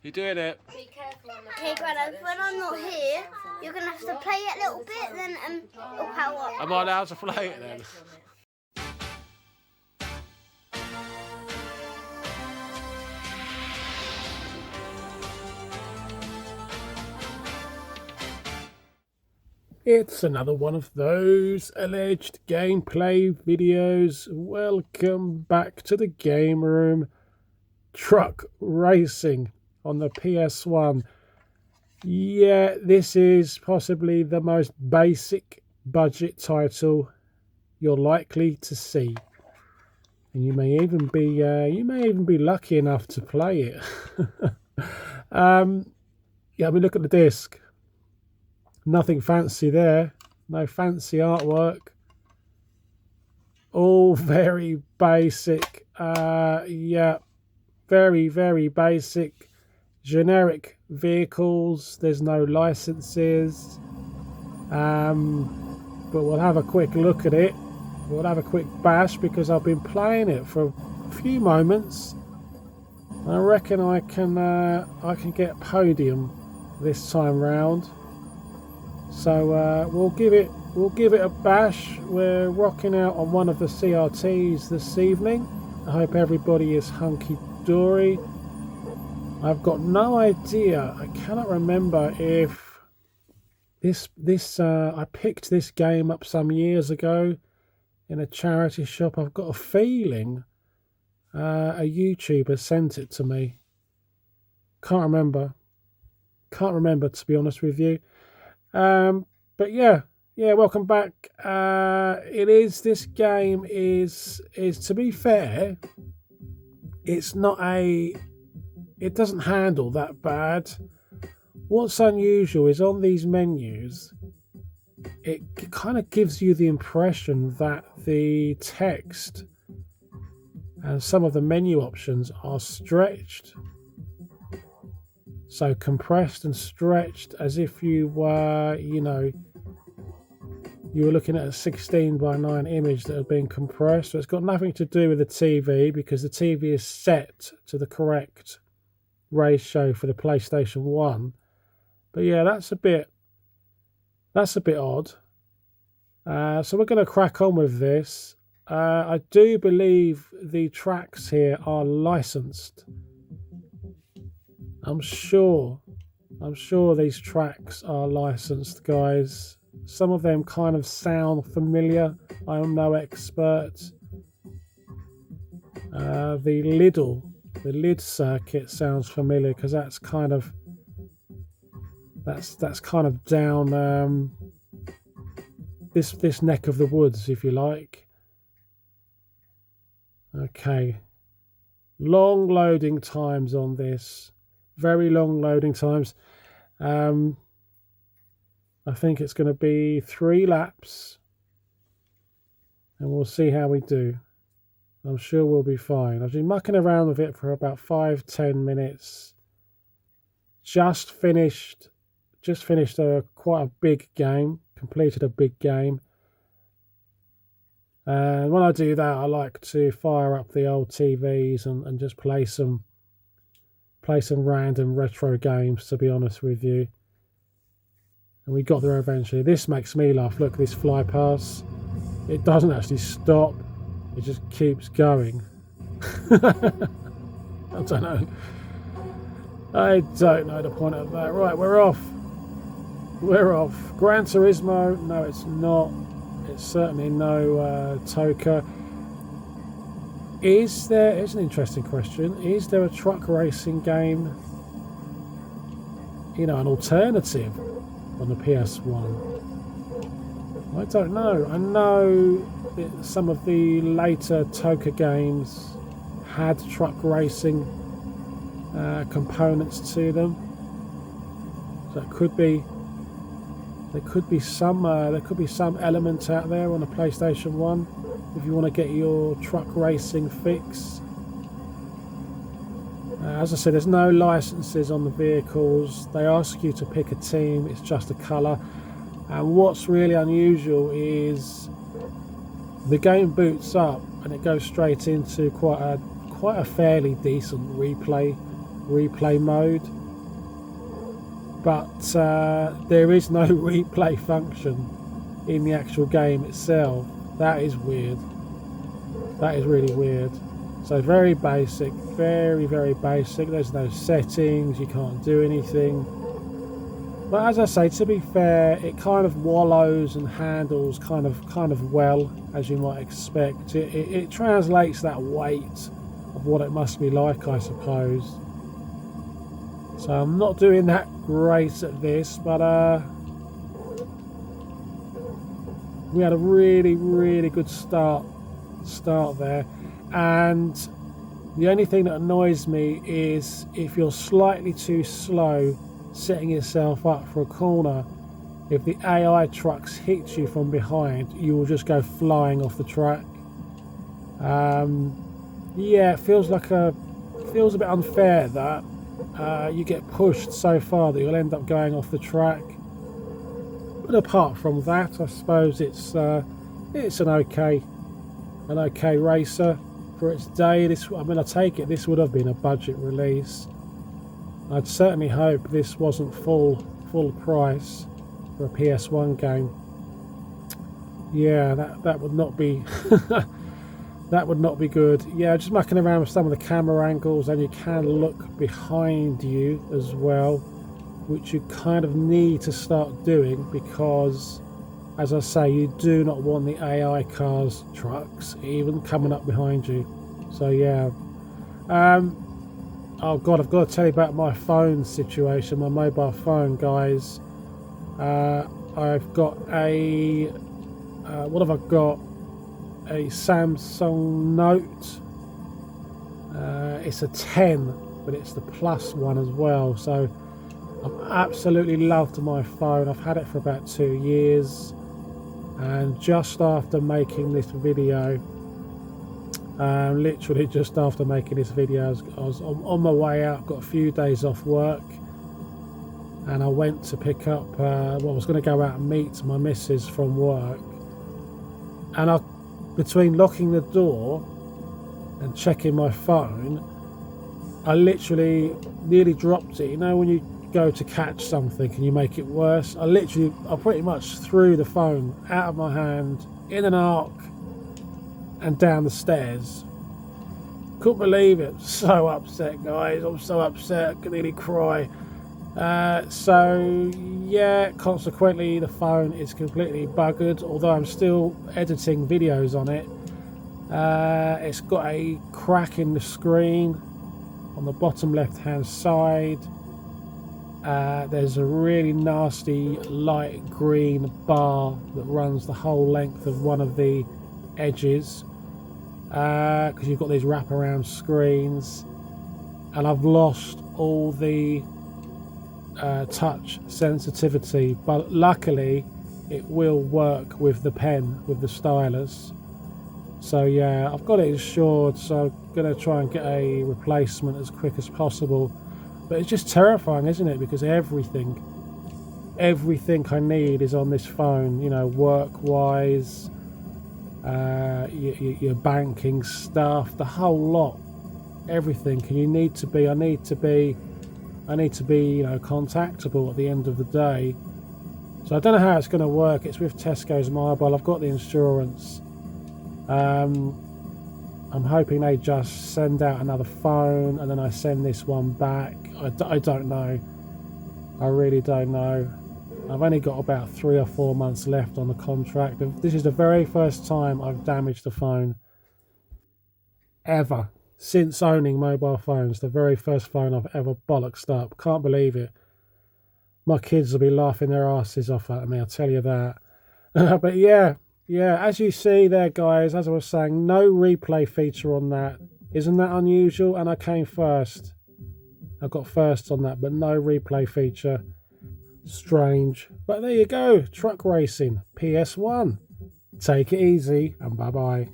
You're doing it. Be careful on the Okay, Grandad, when I'm not here, you're going to have to play it a little bit, then it'll power up. Am I allowed to play it then? It's another one of those alleged gameplay videos. Welcome back to the game room. Truck racing on the PS1. Yeah, this is possibly the most basic budget title you're likely to see, and you may even be lucky enough to play it. Yeah, we look at the disc. Nothing fancy there. No fancy artwork. All very basic. Yeah, very basic. Generic vehicles. There's no licenses. But we'll have a quick look at it. We'll have a quick bash because I've been playing it for a few moments. I reckon I can get podium this time round. So we'll give it a bash. We're rocking out on one of the CRTs this evening. I hope everybody is hunky-dory. I've got no idea. I cannot remember if I picked this game up some years ago in a charity shop. I've got a feeling a YouTuber sent it to me. Can't remember to be honest with you. But yeah, welcome back. This game is to be fair, it doesn't handle that bad. What's unusual is on these menus, it kind of gives you the impression that the text and some of the menu options are stretched. So compressed and stretched as if you were, you were looking at a 16:9 image that had been compressed. So it's got nothing to do with the TV because the TV is set to the correct ratio for the PlayStation 1. But yeah, that's a bit odd. So we're going to crack on with this. I do believe the tracks here are licensed. I'm sure these tracks are licensed, guys. Some of them kind of sound familiar. I am no expert. The lid circuit sounds familiar because that's kind of down this neck of the woods, if you like. Okay, long loading times on this. Very long loading times. I think it's going to be 3 laps and we'll see how we do. I'm sure we'll be fine. I've been mucking around with it for about 5-10 minutes. Just finished quite a big game. Completed a big game. And when I do that, I like to fire up the old TVs and just play some random retro games, to be honest with you. And we got there eventually. This makes me laugh. Look, this fly pass. It doesn't actually stop. It just keeps going. I don't know. I don't know the point of that. Right, we're off. Gran Turismo. No, it's not. It's certainly no Toka. Here's an interesting question. Is there a truck racing game, an alternative on the PS1? I don't know. I know that some of the later Toka games had truck racing components to them. So there could be some element out there on a PlayStation 1 if you want to get your truck racing fix. As I said, there's no licenses on the vehicles. They ask you to pick a team. It's just a colour. And what's really unusual is the game boots up and it goes straight into quite a fairly decent replay replay mode, but there is no replay function in the actual game itself. That is weird. That is really weird. So very basic, very, very basic. There's no settings, you can't do anything. But as I say, to be fair, it kind of wallows and handles kind of well, as you might expect. It translates that weight of what it must be like, I suppose. So I'm not doing that great at this, but we had a really, really good start there. And the only thing that annoys me is if you're slightly too slow setting yourself up for a corner, if the AI trucks hit you from behind, you will just go flying off the track. Yeah, it feels a bit unfair that you get pushed so far that you'll end up going off the track. But apart from that, I suppose it's an okay racer for its day. I take it this would have been a budget release. I'd certainly hope this wasn't full price for a PS1 game. Yeah, that would not be that would not be good. Yeah, just mucking around with some of the camera angles, and you can look behind you as well, which you kind of need to start doing because, as I say, you do not want the AI cars, trucks, even coming up behind you. So yeah. Oh god, I've got to tell you about my phone situation, my mobile phone, guys. I've got a what have I got? A Samsung Note. It's a 10, but it's the plus one as well. So I've absolutely loved my phone. I've had it for about 2 years, and just after making this video, literally just after making this video, I was on my way out. Got a few days off work, and I went to pick up I was going to go out and meet my missus from work, and between locking the door and checking my phone, I literally nearly dropped it. You know when you go to catch something and you make it worse? I pretty much threw the phone out of my hand in an arc and down the stairs. Couldn't believe it. So upset, guys. I'm so upset I could nearly cry. So yeah, consequently the phone is completely buggered, although I'm still editing videos on it. It's got a crack in the screen on the bottom left hand side. There's a really nasty light green bar that runs the whole length of one of the edges, because you've got these wraparound screens, and I've lost all the touch sensitivity, but luckily it will work with the pen, with the stylus. So yeah, I've got it insured, so I'm going to try and get a replacement as quick as possible. But it's just terrifying, isn't it? Because everything I need is on this phone, you know, work-wise, your banking stuff, the whole lot, everything. And I need to be, you know, contactable at the end of the day. So I don't know how it's going to work. It's with Tesco's Mobile. I've got the insurance. I'm hoping they just send out another phone and then I send this one back. I don't know. I really don't know. I've only got about 3 or 4 months left on the contract. This is the very first time I've damaged a phone ever since owning mobile phones. The very first phone I've ever bollocksed up. Can't believe it. My kids will be laughing their asses off at me, I'll tell you that. But yeah, as you see there, guys, as I was saying, no replay feature on that. Isn't that unusual? And I came first. I got first on that, but no replay feature. Strange. But there you go. Truck racing. PS1. Take it easy and bye-bye.